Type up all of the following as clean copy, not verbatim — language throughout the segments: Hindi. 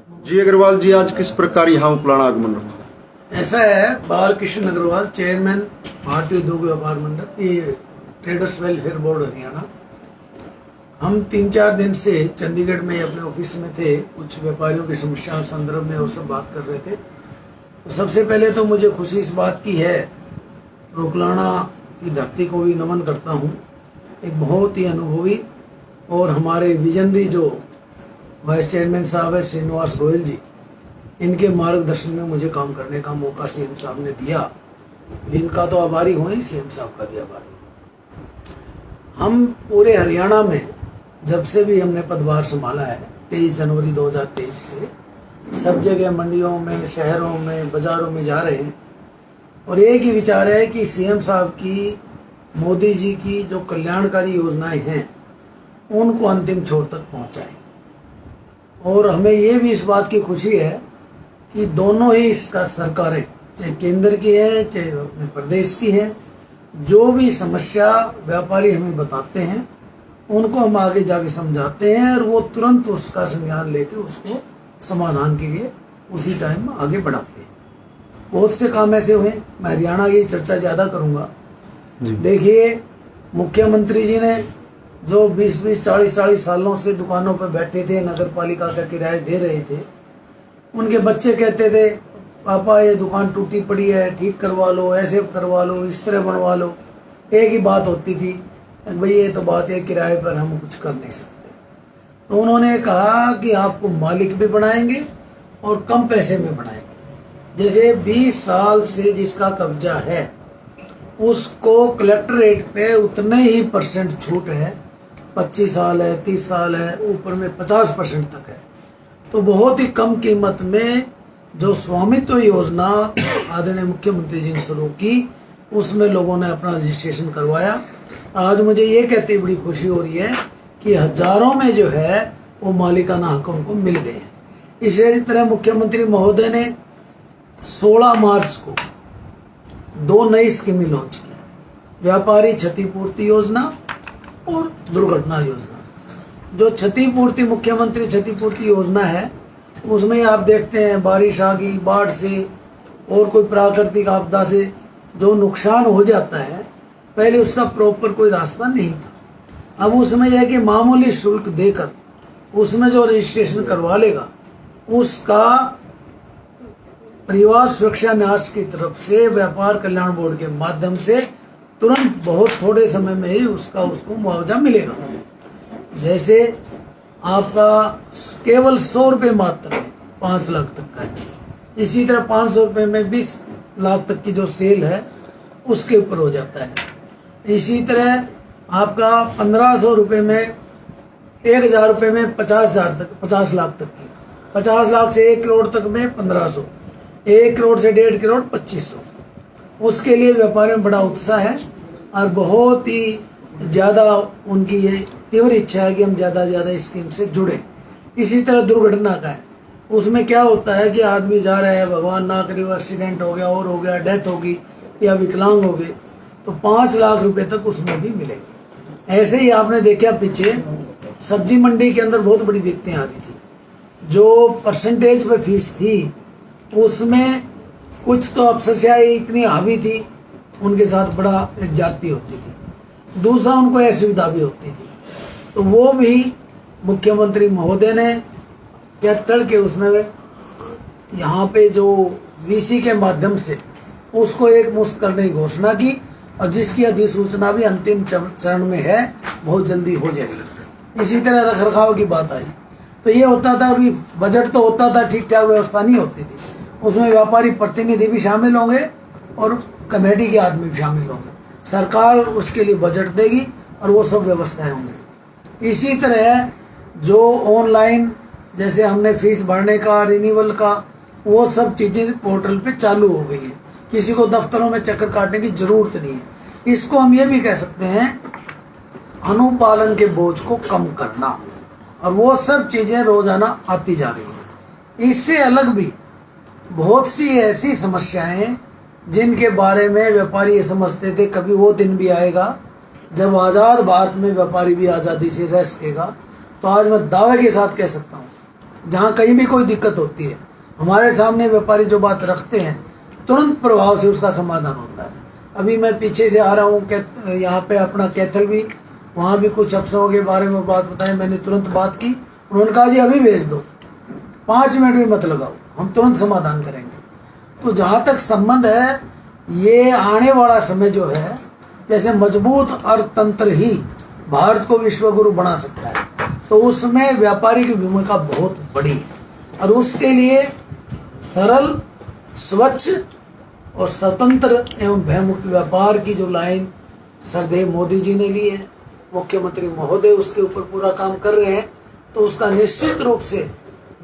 जी अग्रवाल जी, आज किस प्रकार यहाँ उपलाना आगमन रहा? ऐसा है, बालकृष्ण अग्रवाल, चेयरमैन भारतीय उद्योग व्यापार मंडल, ये ट्रेडर्स वेलफेयर बोर्ड हरियाणा। हम 3-4 दिन से चंडीगढ़ में अपने ऑफिस में थे, कुछ व्यापारियों की समस्याओं के संदर्भ में वो सब बात कर रहे थे। तो सबसे पहले तो मुझे खुशी इस बात की है, रोकलाना की धरती को भी नमन करता हूँ। एक बहुत ही अनुभवी और हमारे विजनरी जो वाइस चेयरमैन साहब है श्रीनिवास गोयल जी, इनके मार्गदर्शन में मुझे काम करने का मौका सीएम साहब ने दिया। इनका तो आभारी हुए, सीएम साहब का भी आभारी। हम पूरे हरियाणा में जब से भी हमने पदभार संभाला है 23 जनवरी 2023 से, सब जगह मंडियों में, शहरों में, बाजारों में जा रहे हैं और एक ही विचार है कि सीएम साहब की, मोदी जी की जो कल्याणकारी योजनाएं हैं उनको अंतिम छोर तक पहुंचाएं। और हमें ये भी इस बात की खुशी है कि दोनों ही इसका सरकारें, चाहे केंद्र की है चाहे अपने प्रदेश की है, जो भी समस्या व्यापारी हमें बताते हैं उनको हम आगे जाके समझाते हैं और वो तुरंत उसका संज्ञान लेके उसको समाधान के लिए उसी टाइम आगे बढ़ाते हैं। बहुत से काम ऐसे हुए, मैं हरियाणा की चर्चा ज़्यादा करूँगा। देखिए, मुख्यमंत्री जी ने जो 20-20, 40-40 सालों से दुकानों पर बैठे थे, नगर पालिका का किराया दे रहे थे, उनके बच्चे कहते थे पापा ये दुकान टूटी पड़ी है, ठीक करवा लो, ऐसे करवा लो, इस तरह बनवा लो। एक ही बात होती थी, भाई ये तो बात है किराए पर हम कुछ कर नहीं सकते। तो उन्होंने कहा कि आपको मालिक भी बनाएंगे और कम पैसे में बनाएंगे। जैसे 20 साल से जिसका कब्जा है उसको कलेक्ट्रेट पे उतने ही % छूट है, 25 साल है, 30 साल है, ऊपर में 50% तक है। तो बहुत ही कम कीमत में जो स्वामित्व योजना आदरणीय मुख्यमंत्री जी ने शुरू की, उसमें लोगों ने अपना रजिस्ट्रेशन करवाया। आज मुझे ये कहते बड़ी खुशी हो रही है कि हजारों में जो है वो मालिकाना हक उनको मिल गए हैं। इसी तरह मुख्यमंत्री महोदय ने 16 मार्च को 2 नई स्कीमें लॉन्च की, व्यापारी क्षतिपूर्ति योजना और दुर्घटना योजना। जो क्षतिपूर्ति, मुख्यमंत्री क्षतिपूर्ति योजना है, उसमें आप देखते हैं बारिश आ गई, बाढ़ से और कोई प्राकृतिक आपदा से जो नुकसान हो जाता है, पहले उसका प्रॉपर कोई रास्ता नहीं था। अब उसमें यह है कि मामूली शुल्क देकर उसमें जो रजिस्ट्रेशन करवा लेगा, उसका परिवार सुरक्षा न्यास की तरफ से व्यापार कल्याण बोर्ड के माध्यम से तुरंत बहुत थोड़े समय में ही उसको मुआवजा मिलेगा। जैसे आपका केवल 100 रुपये मात्र में 5 लाख तक का है, इसी तरह 500 रुपये में 20 लाख तक की जो सेल है उसके ऊपर हो जाता है। इसी तरह आपका 1500 रुपये में, 1000 रुपये में 50,000 तक, 50 लाख तक की, 50 लाख से 1 करोड़ तक में 1500, 1 करोड़ से 1.5 करोड़ 2500। उसके लिए व्यापारियों में बड़ा उत्साह है और बहुत ही ज़्यादा उनकी ये तीव्र इच्छा है कि हम ज़्यादा से ज़्यादा स्कीम से जुड़े। इसी तरह दुर्घटना का है, उसमें क्या होता है कि आदमी जा रहा है, भगवान ना करे एक्सीडेंट हो गया और हो गया, डेथ होगी या विकलांग हो गए, तो 5 लाख रुपए तक उसमें भी मिलेंगे। ऐसे ही आपने देखा पीछे सब्जी मंडी के अंदर बहुत बड़ी दिक्कतें आ रही थी, जो परसेंटेज पर फीस थी उसमें कुछ तो अफसरशाही इतनी हावी थी, उनके साथ बड़ा एक जाति होती थी, दूसरा उनको असुविधा भी होती थी। तो वो भी मुख्यमंत्री महोदय ने 73 के उसमें यहाँ पे जो वीसी के माध्यम से उसको एक मुश्त करने की घोषणा की और जिसकी अधिसूचना भी अंतिम चरण में है, बहुत जल्दी हो जाएगी। इसी तरह रखरखाव की बात आई तो ये होता था, अभी बजट तो होता था, ठीक ठाक व्यवस्था नहीं होती थी, उसमें व्यापारी प्रतिनिधि भी शामिल होंगे और कमेटी के आदमी भी शामिल होंगे। सरकार उसके लिए बजट देगी और वो सब व्यवस्थाएं होंगी। इसी तरह जो ऑनलाइन, जैसे हमने फीस भरने का, रिन्यूअल का, वो सब चीज़ें पोर्टल पे चालू हो गई है, किसी को दफ्तरों में चक्कर काटने की जरूरत नहीं है। इसको हम ये भी कह सकते हैं अनुपालन के बोझ को कम करना, और वो सब चीज़ें रोजाना आती जा रही हैं। इससे अलग भी बहुत सी ऐसी समस्याएं जिनके बारे में व्यापारी ये समझते थे कभी वो दिन भी आएगा जब आज़ाद भारत में व्यापारी भी आज़ादी से रह सकेगा। तो आज मैं दावे के साथ कह सकता हूँ जहाँ कहीं भी कोई दिक्कत होती है, हमारे सामने व्यापारी जो बात रखते हैं तुरंत प्रभाव से उसका समाधान होता है। अभी मैं पीछे से आ रहा हूँ यहाँ पे अपना कैथल भी, वहाँ भी कुछ अफसरों के बारे में बात बताई, मैंने तुरंत बात की, उन्होंने कहा जी अभी भेज दो, 5 मिनट भी मत लगाओ, हम तुरंत समाधान करेंगे। तो जहाँ तक संबंध है, ये आने वाला समय जो है, जैसे मजबूत अर्थतंत्र ही भारत को विश्वगुरु बना सकता है, तो उसमें व्यापारी की भूमिका बहुत बड़ी है। और उसके लिए सरल, स्वच्छ और स्वतंत्र एवं भयमुक्त व्यापार की जो लाइन सरदेव मोदी जी ने ली है, मुख्यमंत्री महोदय उसके ऊपर पूरा काम कर रहे हैं, तो उसका निश्चित रूप से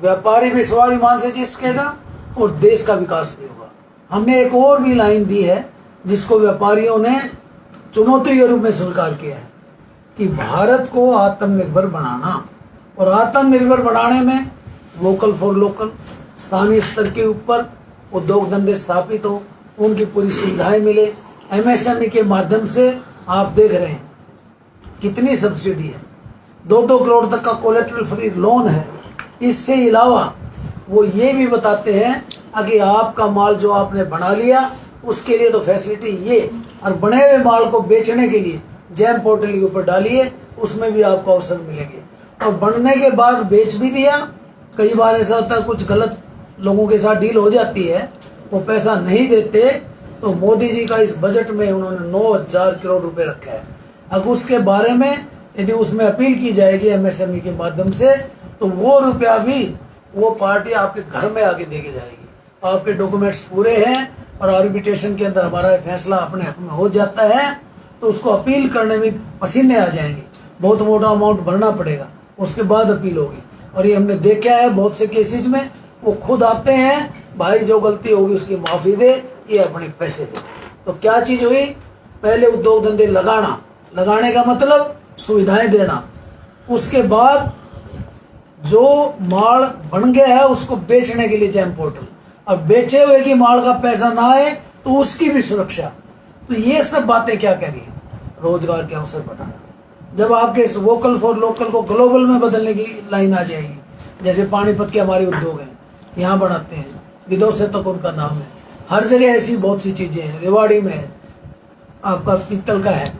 व्यापारी भी स्वाभिमान से जी सकेगा और देश का विकास भी होगा। हमने एक और भी लाइन दी है जिसको व्यापारियों ने चुनौती के रूप में स्वीकार किया है कि भारत को आत्मनिर्भर बनाना, और आत्मनिर्भर बनाने में वोकल फॉर लोकल, स्थानीय स्तर के ऊपर उद्योग धंधे स्थापित हो, उनकी पूरी सुविधाएं मिले। एमएसएमई के माध्यम से आप देख रहे हैं कितनी सब्सिडी है, 2-2 करोड़ तक का कोलेटरल फ्री लोन है। इससे अलावा वो ये भी बताते हैं कि आपका माल जो आपने बना लिया उसके लिए तो फैसिलिटी ये, और बने हुए माल को बेचने के लिए जैम पोर्टल के ऊपर डालिए, उसमें भी आपको अवसर मिलेंगे। और बनने के बाद बेच भी दिया, कई बार ऐसा होता है कुछ गलत लोगों के साथ डील हो जाती है, वो पैसा नहीं देते, तो मोदी जी का इस बजट में उन्होंने 9,000 करोड़ रुपए रखा है। अब उसके बारे में यदि उसमें अपील की जाएगी एमएसएमई के माध्यम से, तो वो रुपया भी वो पार्टी आपके घर में आके देके जाएगी। आपके डॉक्यूमेंट्स पूरे हैं और आर्बिट्रेशन के अंदर हमारा फैसला अपने हक में हो जाता है, तो उसको अपील करने में पसीने आ जाएंगे, बहुत मोटा अमाउंट भरना पड़ेगा, उसके बाद अपील होगी। और ये हमने देखा है बहुत से केसेज में, वो खुद आते हैं, भाई जो गलती होगी उसकी माफी दे, ये अपने पैसे दे। तो क्या चीज हुई, पहले उद्योग धंधे लगाने का मतलब सुविधाएं देना, उसके बाद जो माल बन गया है उसको बेचने के लिए जैम पोर्टल, अब बेचे हुए की माल का पैसा ना आए तो उसकी भी सुरक्षा। तो ये सब बातें क्या कह रही है, रोजगार के अवसर बढ़ाना। जब आपके इस वोकल फॉर लोकल को ग्लोबल में बदलने की लाइन आ जाएगी, जैसे पानीपत के हमारे उद्योग हैं, यहाँ बनाते हैं, विदोषे तक उनका नाम है, हर जगह ऐसी बहुत सी चीजें हैं। रेवाड़ी में है, आपका पीतल का है,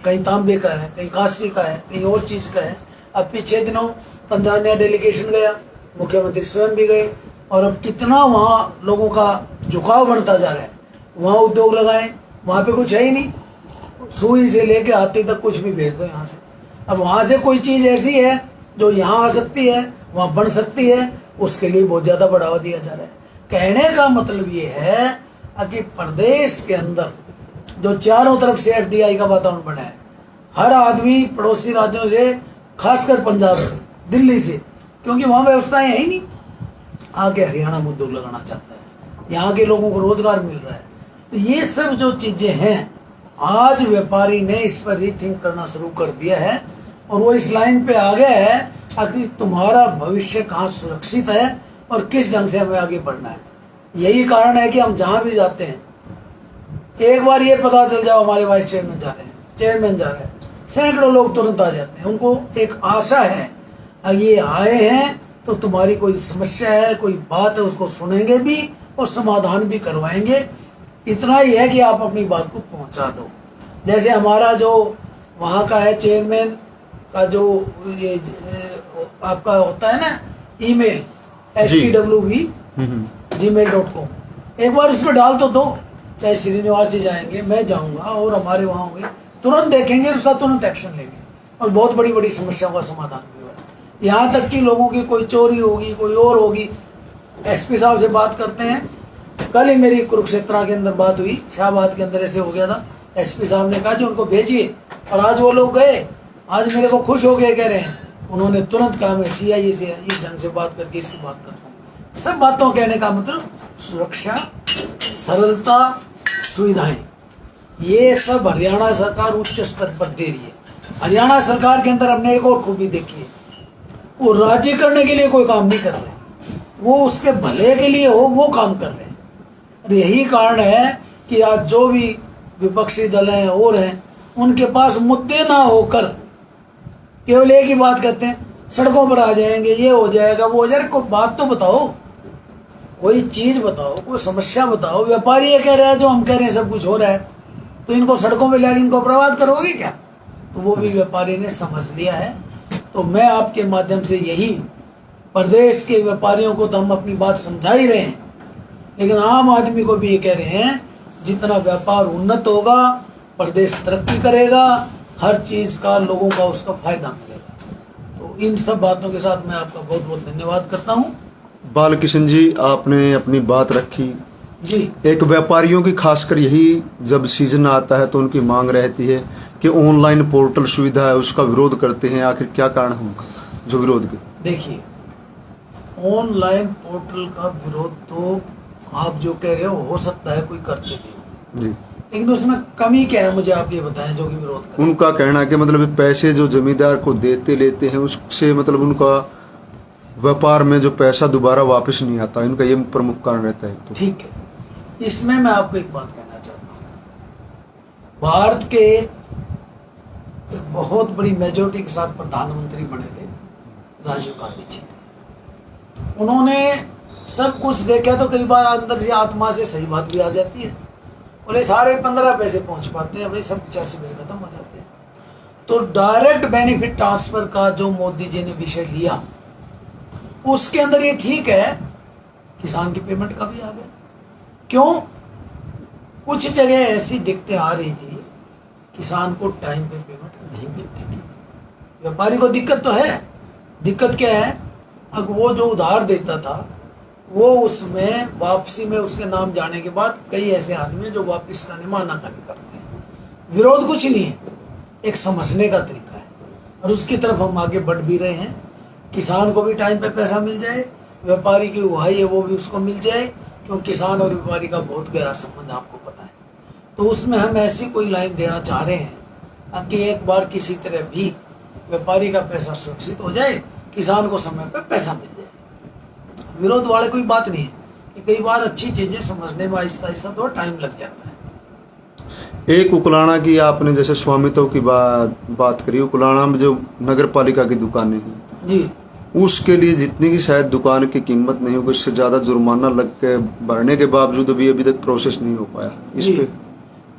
कहीं तांबे का है, कहीं कांसी का है, कहीं और चीज का है। अब पीछे दिनों तंजानिया डेलीगेशन गया, मुख्यमंत्री स्वयं भी गए, और अब कितना वहाँ लोगों का झुकाव बनता जा रहा है, वहाँ उद्योग लगाएं, वहाँ पे कुछ है ही नहीं, सुई से लेके हाथी तक कुछ भी भेज दो यहाँ से। अब वहाँ से कोई चीज ऐसी है जो यहाँ आ सकती है, वहाँ बन सकती है, उसके लिए बहुत ज्यादा बढ़ावा दिया जा रहा है। कहने का मतलब ये है कि प्रदेश के अंदर जो चारों तरफ से एफडीआई का वातावरण बना है, हर आदमी पड़ोसी राज्यों से, खासकर पंजाब से, दिल्ली से, क्योंकि वहाँ व्यवस्थाएं है ही नहीं, आगे हरियाणा में उद्योग लगाना चाहता है, यहाँ के लोगों को रोजगार मिल रहा है। तो ये सब जो चीजें हैं, आज व्यापारी ने इस पर रीथिंक करना शुरू कर दिया है, और वो इस लाइन पे आ गया है कि तुम्हारा भविष्य कहाँ सुरक्षित है और किस ढंग से हमें आगे बढ़ना है। यही कारण है कि हम जहाँ भी जाते हैं, एक बार ये पता चल जाओ हमारे वाइस चेयरमैन जा रहे हैं, चेयरमैन जा रहे हैं, सैकड़ों लोग तुरंत आ जाते हैं। उनको एक आशा है, ये आए हैं तो तुम्हारी कोई समस्या है, कोई बात है, उसको सुनेंगे भी और समाधान भी करवाएंगे। इतना ही है कि आप अपनी बात को पहुंचा दो। जैसे हमारा जो वहाँ का है चेयरमैन का जो ये आपका होता है ना ईमेल, HTWV@gmail.com, एक बार उस पर डाल तो दो, चाहे श्रीनिवास जी जाएंगे, मैं जाऊंगा और हमारे वहाँ होंगे, तुरंत देखेंगे, उसका तुरंत एक्शन लेंगे, और बहुत बड़ी बड़ी समस्याओं का समाधान भी हुआ। यहाँ तक कि लोगों की कोई चोरी होगी, कोई और होगी, एसपी साहब से बात करते हैं। कल ही मेरी कुरुक्षेत्र के अंदर बात हुई, शाहबाद के अंदर ऐसे हो गया था, एसपी साहब ने कहा जी उनको भेजिए, और आज वो लोग गए, आज मेरे को खुश हो गए, कह रहे हैं उन्होंने तुरंत कहा मैं CIA से इस ढंग से बात करके इसकी बात करता हूँ। सब बातों कहने का मतलब सुरक्षा, सरलता, सुविधाएं, ये सब हरियाणा सरकार उच्च स्तर पर दे रही है। हरियाणा सरकार के अंदर हमने एक और खूबी देखी है, वो राज्य करने के लिए कोई काम नहीं कर रहे, वो उसके भले के लिए हो वो काम कर रहे हैं। और यही कारण है कि आज जो भी विपक्षी दल हैं और हैं, उनके पास मुद्दे ना होकर केवल एक ही बात कहते हैं, सड़कों पर आ जाएंगे, ये हो जाएगा, वो हो जाएगा। कोई बात तो बताओ, कोई चीज बताओ, कोई समस्या बताओ। व्यापारी ये कह रहा है, जो हम कह रहे हैं सब कुछ हो रहा है, तो इनको सड़कों पे लाके इनको बर्बाद करोगे क्या? तो वो भी व्यापारी ने समझ लिया है। तो मैं आपके माध्यम से यही, प्रदेश के व्यापारियों को तो हम अपनी बात समझा ही रहे हैं, लेकिन आम आदमी को भी ये कह रहे हैं, जितना व्यापार उन्नत होगा, प्रदेश तरक्की करेगा, हर चीज का लोगों का उसका फायदा मिलेगा। तो इन सब बातों के साथ मैं आपका बहुत बहुत धन्यवाद करता हूँ। बालकिशन जी, आपने अपनी बात रखी जी, एक व्यापारियों की खासकर यही जब सीजन आता है तो उनकी मांग रहती है कि ऑनलाइन पोर्टल सुविधा है उसका विरोध करते हैं। आखिर क्या कारण है उनका जो विरोध के? देखिए, ऑनलाइन पोर्टल का विरोध तो आप जो कह रहे हो सकता है कोई करते नहीं हो, जी, लेकिन उसमें कमी क्या है मुझे आप ये बताएं जो कि विरोध करें। उनका कहना है कि मतलब पैसे जो जमींदार को देते लेते हैं उससे मतलब उनका व्यापार में जो पैसा दोबारा वापस नहीं आता, इनका ये प्रमुख कारण रहता है। तो ठीक है, इसमें मैं आपको एक बात कहना चाहता हूँ। भारत के एक बहुत बड़ी मेजोरिटी के साथ प्रधानमंत्री बने थे राजीव गांधी जी। उन्होंने सब कुछ देखा, तो कई बार अंदर से आत्मा से सही बात भी आ जाती है। बोले सारे 15 पैसे पहुंच पाते हैं, भाई सब 85 पैसे खत्म हो जाते हैं। तो डायरेक्ट बेनिफिट ट्रांसफर का जो मोदी जी ने विषय लिया, उसके अंदर ये ठीक है, किसान की पेमेंट का भी आ गया। क्यों? कुछ जगह ऐसी दिक्कतें आ रही थी, किसान को टाइम पे पेमेंट नहीं मिलती थी। व्यापारी को दिक्कत तो है, दिक्कत क्या है, अब वो जो उधार देता था वो उसमें वापसी में उसके नाम जाने के बाद कई ऐसे आदमी जो वापस करने माना नहीं करते हैं। विरोध कुछ नहीं है, एक समझने का तरीका है, और उसकी तरफ हम आगे बढ़ भी रहे हैं। किसान को भी टाइम पे पैसा मिल जाए, व्यापारी की उहाई है वो भी उसको मिल जाए, क्योंकि किसान और व्यापारी का बहुत गहरा संबंध आपको पता है। तो उसमें हम ऐसी कोई लाइन देना चाह रहे हैं कि एक बार किसी तरह भी व्यापारी का पैसा सुरक्षित हो जाए, किसान को समय पर पैसा मिल जाए। विरोध वाले कोई बात नहीं है कि कई बार अच्छी चीजें समझने में आहिस्ता आहिस्ता थोड़ा टाइम लग जाता है। एक उकलाना की आपने जैसे स्वामित्व की बात करी, उकलाना में जो नगर पालिका की दुकानें हैं जी, उसके लिए जितनी की शायद दुकान की कीमत नहीं होगी, इससे ज्यादा जुर्माना लग के भरने के बावजूद भी अभी तक प्रोसेस नहीं हो पाया। इस पे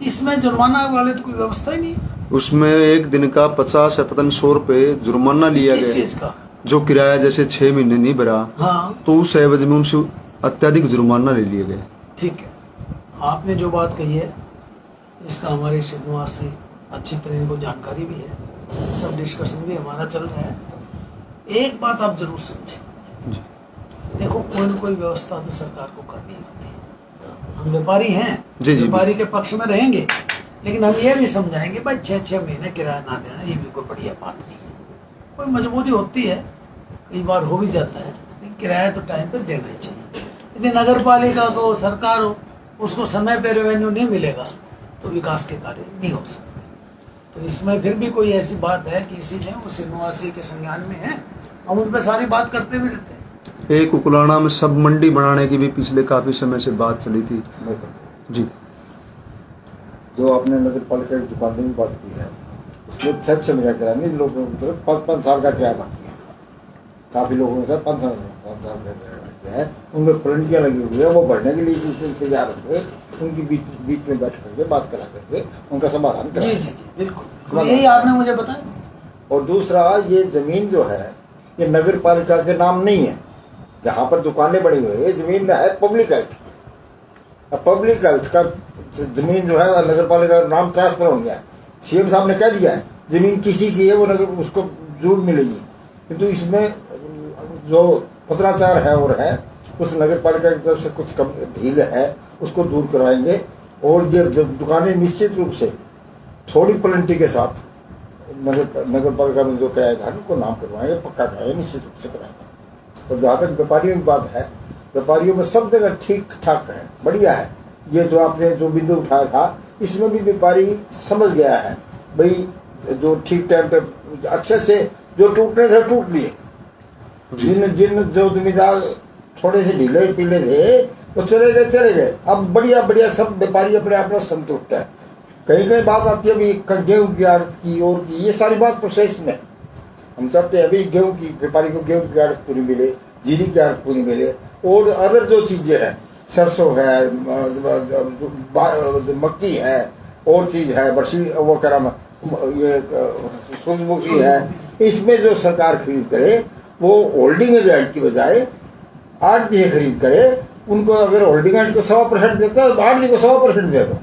इसमें जुर्माना वाले तो कोई व्यवस्था ही नहीं है। उसमें एक दिन का 50 या पता नहीं 100 रुपए जुर्माना लिया किस गया, चीज का? जो किराया जैसे 6 महीने नहीं भरा, हाँ, तो उस एवज में उनसे अत्यधिक जुर्माना ले लिए गए। ठीक है, आपने जो बात कही है इसका हमारे श्रीनिवास से अच्छी तरह इनको जानकारी भी है, सब डिस्कशन भी हमारा चल रहा है। एक बात आप जरूर समझें, देखो कोई न कोई व्यवस्था तो सरकार को करनी होती है। हम व्यापारी हैं, जी, जी, व्यापारी के पक्ष में रहेंगे, लेकिन हम ये भी समझाएंगे भाई 6-6 महीने किराया ना देना ये भी कोई बढ़िया बात नहीं है। कोई मजबूरी होती है, कई बार हो भी जाता है, लेकिन किराया तो टाइम पे देना ही चाहिए। यदि नगर पालिका को, सरकार हो, उसको समय पे रेवेन्यू नहीं मिलेगा तो विकास के कार्य नहीं हो सकते। तो इसमें फिर भी कोई ऐसी बात है कि इसी ने वो श्रीनिवासी के संज्ञान में है, हम उन पर सारी बात करते भी रहते हैं। एक उकलाना में सब मंडी बनाने की भी पिछले काफी समय से बात चली थी। जी, जो आपने नगर पालिका की दुकान की बात की है, उसमें 6 महीने किराया नहीं, लोगों को 5-5 साल का किराया बाकी है। काफी लोगों के साथ 5 साल का किराया है, उनमें पेनल्टियां लगी हुई है, वो भरने के लिए तैयार होंगे, उनकी बीच में बैठ करके बात करा करके उनका समाधान करा। जी जी जी, बिल्कुल, यही आपने मुझे बताया। और दूसरा, ये जमीन जो है ये नगर पालिका के नाम नहीं है, जहाँ पर दुकानें बनी हुई है, जमीन है पब्लिक हेल्थ की। पब्लिक हेल्थ का जमीन जो है नगर पालिका का नाम ट्रांसफर हो गया है। सीएम साहब ने कह दिया है जमीन किसी की है वो नगर उसको जरूर मिलेगी, किंतु इसमें जो पत्राचार है और है उस नगर पालिका की तरफ से कुछ कम ढील है, उसको दूर कराएंगे। और ये दुकानें निश्चित रूप से थोड़ी पेनल्टी के साथ नगर पालिका में जो किराएदार उनको नाम करवाएंगे, पक्का कराएंगे, निश्चित रूप से कराएंगे। और जहाँ तक व्यापारियों की बात है, व्यापारियों में सब जगह ठीक ठाक है, बढ़िया है। ये जो आपने जो बिंदु उठाया था, इसमें भी व्यापारी समझ गया है भाई, जो ठीक टाइम पे अच्छे जो टूटने थे टूट लिए, जिन जो जमींदार थोड़े से ढीले पीले थे वो चले गए। अब बढ़िया सब व्यापारी अपने आप में संतुष्ट है। कहीं बात आती है अभी गेहूं की और की, ये सारी बात प्रोसेस में, हम चाहते हैं अभी गेहूं की व्यापारी को गेहूं की आड़त पूरी मिले, जीरी की आड़त पूरी मिले, और अदर जो चीजें हैं, सरसों है, मक्की है, और चीज है बरसी वो करम ये सूरजमुखी है, इसमें जो सरकार खरीद करे वो होल्डिंग एजेंट की बजाय आड़ती खरीद करे। उनको अगर होल्डिंग एजेंट को 100% देता है, आड़ती को 100% दे दो,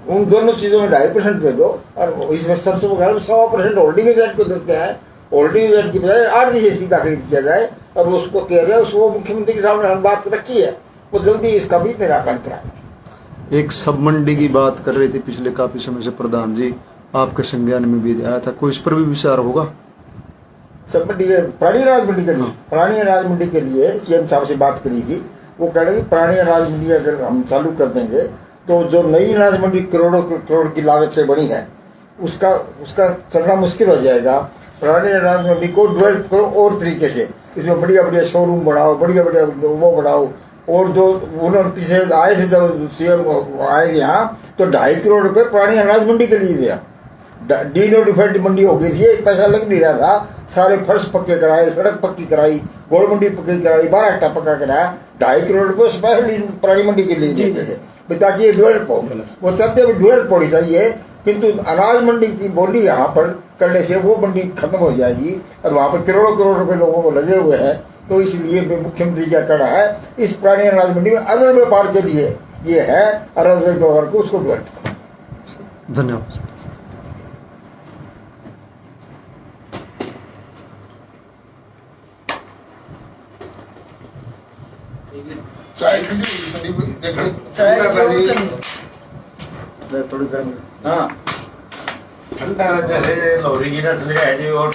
उन दोनों चीजों में 2.5% दे दो। और इसमें सरसों वगैरह में 100% होल्डिंग एजेंट को देते हैं, होल्डिंग एजेंट की बजाय आड़ती से सीधा खरीद किया जाए और उसको किया जाए। उसको मुख्यमंत्री के सामने हम बात रखी है, वो जल्दी इसका भी निराकरण कराए। एक सब मंडी की बात कर रहे थे पिछले काफी समय से प्रधान जी, आपके संज्ञान में भी आया था, कोई इस पर भी विचार होगा? सब मंडी पुरानी अनाज मंडी के लिए, पुरानी अनाज मंडी के लिए सीएम साहब से बात करी थी। वो कह रहे कि पुरानी अनाज मंडी अगर हम चालू कर देंगे तो जो नई अनाज मंडी करोड़ों करोड़ की लागत से बनी है उसका चलना मुश्किल हो जाएगा। पुरानी अनाज मंडी को डेवलप करो और तरीके से, इसमें बढ़िया बढ़िया शोरूम बढ़ाओ, बढ़िया बढ़िया वो बढ़ाओ। और जो उन्होंने पीछे आए थे जब सीएम आए यहाँ तो 2.5 करोड़ रुपए पुरानी अनाज मंडी के लिए दिया। डीनोटिफाइड मंडी हो गई थी, एक पैसा लग नहीं रहा था, सारे फर्श पक्के कराए, सड़क पक्की कराई, गोल मंडी पक्की कराई, 12 अट्टा पक्का कराया। 2.5 करोड़ रुपए स्पेशल पुरानी मंडी के लिए देते थे ताकि ये डेवलप हो। वो चाहते हैं डेवलप होनी चाहिए, किंतु अनाज मंडी की बोली यहाँ पर करने से वो मंडी खत्म हो जाएगी और वहाँ पर करोड़ों करोड़ रुपए लोगों को लगे हुए हैं। तो इसलिए मुख्यमंत्री क्या करना है, इस पुरानी अनाज मंडी में अदर व्यापार के लिए ये है, और अदर व्यापार को उसको डेवलप। धन्यवाद। चाय थोड़ी गर्मी, हाँ ठंडा जैसे लोहरी की नस्ल है जी और